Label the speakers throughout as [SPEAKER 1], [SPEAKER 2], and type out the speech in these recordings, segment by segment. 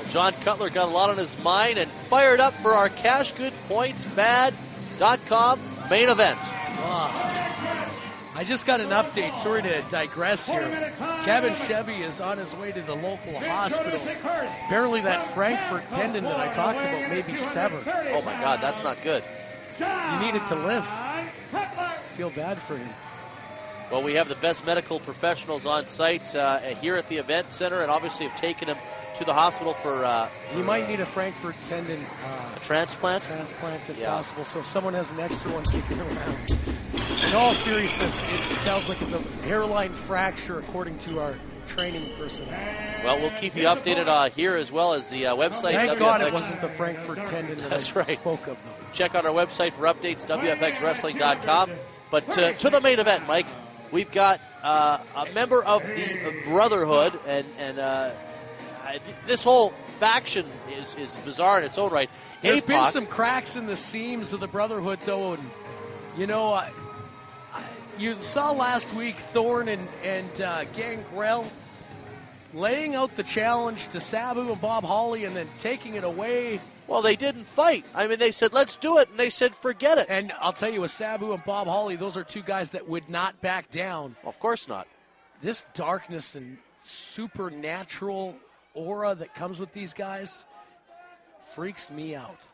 [SPEAKER 1] Jon Cutler got a lot on his mind and fired up for our cashgoodpointsbad.com main event.
[SPEAKER 2] I just got an update. Sorry to digress here. Kevin Chevy is on his way to the local hospital. Apparently that Frankfurt tendon that I talked about may be severed.
[SPEAKER 1] Oh, my God, that's not good.
[SPEAKER 2] You need it to live. Feel bad for him.
[SPEAKER 1] Well, we have the best medical professionals on site here at the event center, and obviously have taken him to the hospital for...
[SPEAKER 2] he might need a Frankfurt tendon...
[SPEAKER 1] a transplant?
[SPEAKER 2] Transplant, if possible. So if someone has an extra one kicking around. In all seriousness, it sounds like it's a hairline fracture, according to our training personnel.
[SPEAKER 1] Well, we'll keep you updated here as well as the website.
[SPEAKER 2] Thank
[SPEAKER 1] WFX.
[SPEAKER 2] God it wasn't the Frankfurt tendon that spoke of, though.
[SPEAKER 1] Check out our website for updates, WFXWrestling.com. But to the main event, Mike, we've got a member of the Brotherhood, and this whole faction is bizarre in its own right.
[SPEAKER 2] There's
[SPEAKER 1] Apoc.
[SPEAKER 2] been some cracks in the seams of the Brotherhood, though, and you saw last week Thorne and Gangrel laying out the challenge to Sabu and Bob Holly and then taking it away.
[SPEAKER 1] Well, they didn't fight. I mean, they said, let's do it, and they said, forget it.
[SPEAKER 2] And I'll tell you, with Sabu and Bob Holly, those are two guys that would not back down.
[SPEAKER 1] Well, of course not.
[SPEAKER 2] This darkness and supernatural aura that comes with these guys freaks me out.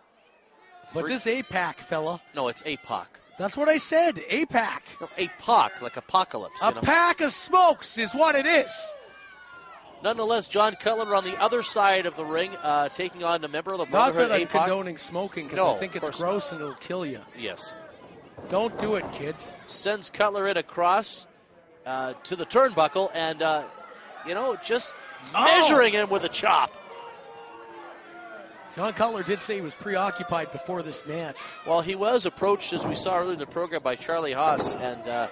[SPEAKER 2] But this APAC fella...
[SPEAKER 1] No, it's Apoc.
[SPEAKER 2] That's what I said, APAC.
[SPEAKER 1] No, Apoc, like apocalypse.
[SPEAKER 2] A pack of smokes is what it is.
[SPEAKER 1] Nonetheless, Jon Cutler on the other side of the ring, taking on a member of the Brotherhood.
[SPEAKER 2] Not that I'm
[SPEAKER 1] Apoc.
[SPEAKER 2] condoning smoking, because I think it's gross and it'll kill you.
[SPEAKER 1] Yes.
[SPEAKER 2] Don't do it, kids.
[SPEAKER 1] Sends Cutler in across to the turnbuckle and, just measuring him with a chop.
[SPEAKER 2] Jon Cutler did say he was preoccupied before this match.
[SPEAKER 1] Well, he was approached, as we saw earlier in the program, by Charlie Haas, and,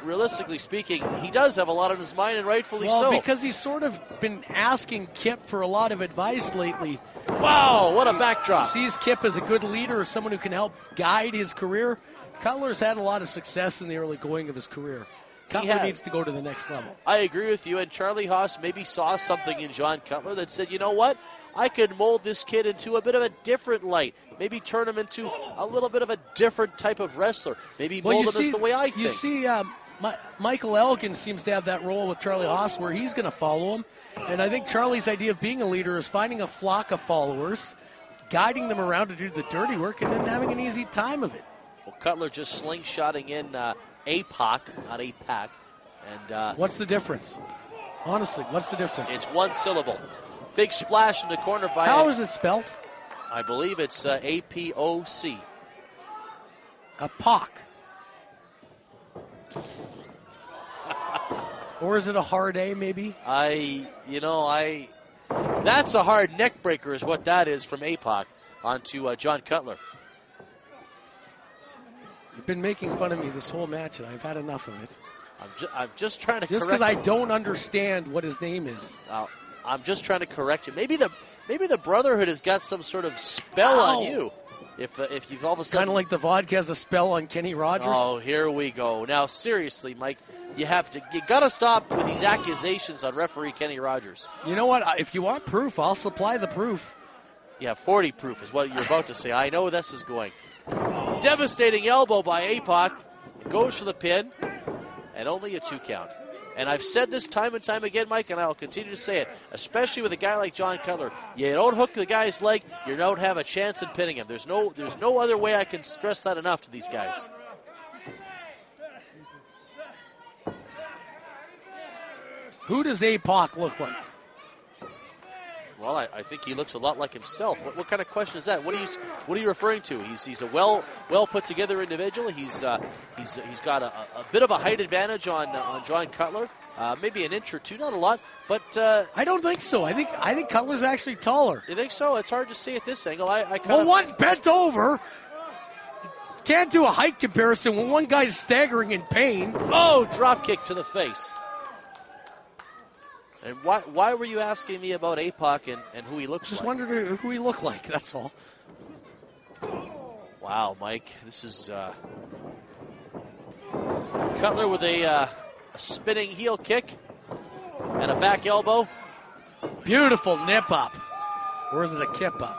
[SPEAKER 1] realistically speaking, he does have a lot on his mind, and rightfully so.
[SPEAKER 2] Well, because he's sort of been asking Kip for a lot of advice lately.
[SPEAKER 1] Wow, what a backdrop.
[SPEAKER 2] He sees Kip as a good leader, as someone who can help guide his career. Cutler's had a lot of success in the early going of his career. Cutler needs to go to the next level.
[SPEAKER 1] I agree with you, and Charlie Haas maybe saw something in Jon Cutler that said, you know what? I could mold this kid into a bit of a different light. Maybe turn him into a little bit of a different type of wrestler. Maybe mold him as the way I think.
[SPEAKER 2] You see, Michael Elgin seems to have that role with Charlie Haas where he's going to follow him. And I think Charlie's idea of being a leader is finding a flock of followers, guiding them around to do the dirty work, and then having an easy time of it.
[SPEAKER 1] Well, Cutler just slingshotting in Apoc, not APAC. And
[SPEAKER 2] what's the difference? Honestly, what's the difference?
[SPEAKER 1] It's one syllable. Big splash in the corner by...
[SPEAKER 2] How is it spelled?
[SPEAKER 1] I believe it's Apoc.
[SPEAKER 2] Apoc. Or is it a hard A, maybe?
[SPEAKER 1] That's a hard neck breaker is what that is from Apoc onto Jon Cutler.
[SPEAKER 2] You've been making fun of me this whole match, and I've had enough of it.
[SPEAKER 1] I'm just trying to
[SPEAKER 2] just
[SPEAKER 1] correct
[SPEAKER 2] because I don't understand what his name is.
[SPEAKER 1] I'm just trying to correct you. Maybe the Brotherhood has got some sort of spell on you. If you've all of a sudden...
[SPEAKER 2] Kind of like the vodka has a spell on Kenny Rogers.
[SPEAKER 1] Oh, here we go. Now, seriously, Mike, you got to stop with these accusations on referee Kenny Rogers.
[SPEAKER 2] You know what? If you want proof, I'll supply the proof.
[SPEAKER 1] Yeah, 40 proof is what you're about to say. I know where this is going. Devastating elbow by Apoc. It goes for the pin, and only a 2 count. And I've said this time and time again, Mike, and I'll continue to say it, especially with a guy like Jon Cutler. You don't hook the guy's leg, you don't have a chance in pinning him. There's no other way I can stress that enough to these guys.
[SPEAKER 2] Who does Apoc look like?
[SPEAKER 1] Well, I think he looks a lot like himself. What kind of question is that? What are you referring to? He's a well put together individual. He's got a bit of a height advantage on Jon Cutler, maybe an inch or two, not a lot, but
[SPEAKER 2] I don't think so. I think Cutler's actually taller.
[SPEAKER 1] You think so? It's hard to see at this angle.
[SPEAKER 2] One bent over. Can't do a height comparison when one guy's staggering in pain.
[SPEAKER 1] Oh, drop kick to the face. And why were you asking me about Apoc and who he looks like?
[SPEAKER 2] Just wondered who he looked like, that's all.
[SPEAKER 1] Wow, Mike. This is Cutler with a spinning heel kick and a back elbow.
[SPEAKER 2] Beautiful nip up. Or is it a kip up?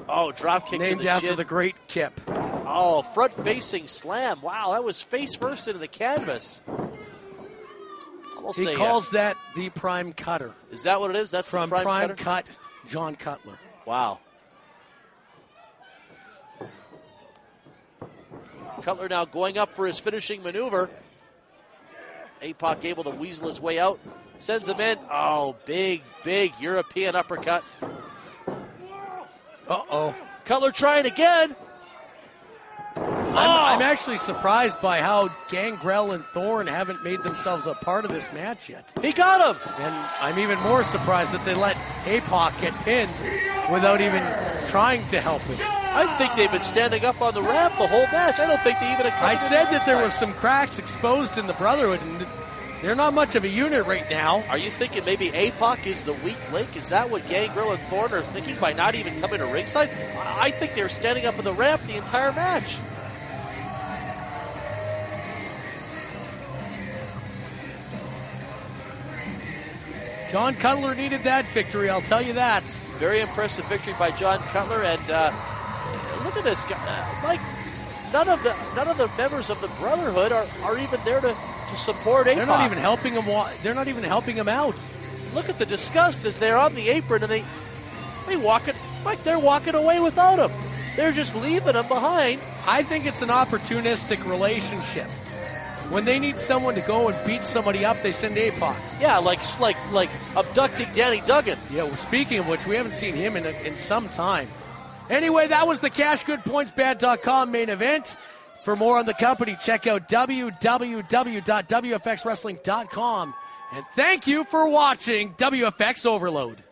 [SPEAKER 1] Oh, drop kick
[SPEAKER 2] named
[SPEAKER 1] to the
[SPEAKER 2] after
[SPEAKER 1] shin.
[SPEAKER 2] the great Kip.
[SPEAKER 1] Oh, front-facing slam. Wow, that was face-first into the canvas. Almost
[SPEAKER 2] He calls that the prime cutter.
[SPEAKER 1] Is that what it is? That's
[SPEAKER 2] from
[SPEAKER 1] the prime cutter?
[SPEAKER 2] Cut, Jon Cutler.
[SPEAKER 1] Wow. Cutler now going up for his finishing maneuver. Apoc able to weasel his way out. Sends him in. Oh, big European uppercut.
[SPEAKER 2] Uh-oh.
[SPEAKER 1] Cutler trying again.
[SPEAKER 2] I'm actually surprised by how Gangrel and Thorne haven't made themselves a part of this match yet.
[SPEAKER 1] He got him.
[SPEAKER 2] And I'm even more surprised that they let Apoc get pinned without even trying to help him.
[SPEAKER 1] I think they've been standing up on the ramp the whole match. I don't think they even have come
[SPEAKER 2] I
[SPEAKER 1] to the
[SPEAKER 2] said that there
[SPEAKER 1] side.
[SPEAKER 2] was some cracks exposed in the Brotherhood, and they're not much of a unit right now.
[SPEAKER 1] Are you thinking maybe Apoc is the weak link? Is that what Gangrel and Thorne are thinking by not even coming to ringside? I think they're standing up on the ramp the entire match.
[SPEAKER 2] Jon Cutler needed that victory, I'll tell you that.
[SPEAKER 1] Very impressive victory by Jon Cutler, and look at this guy, Mike. None of the members of the Brotherhood are even there to support Apoc.
[SPEAKER 2] They're not even helping him. They're not even helping him out.
[SPEAKER 1] Look at the disgust as they're on the apron, and they're walking away without him. They're just leaving him behind.
[SPEAKER 2] I think it's an opportunistic relationship. When they need someone to go and beat somebody up, they send Apoc.
[SPEAKER 1] Yeah, like abducting Danny Duggan.
[SPEAKER 2] Yeah, well, speaking of which, we haven't seen him in some time. Anyway, that was the CashGoodPointsBad.com main event. For more on the company, check out www.wfxwrestling.com. And thank you for watching WFX Overload.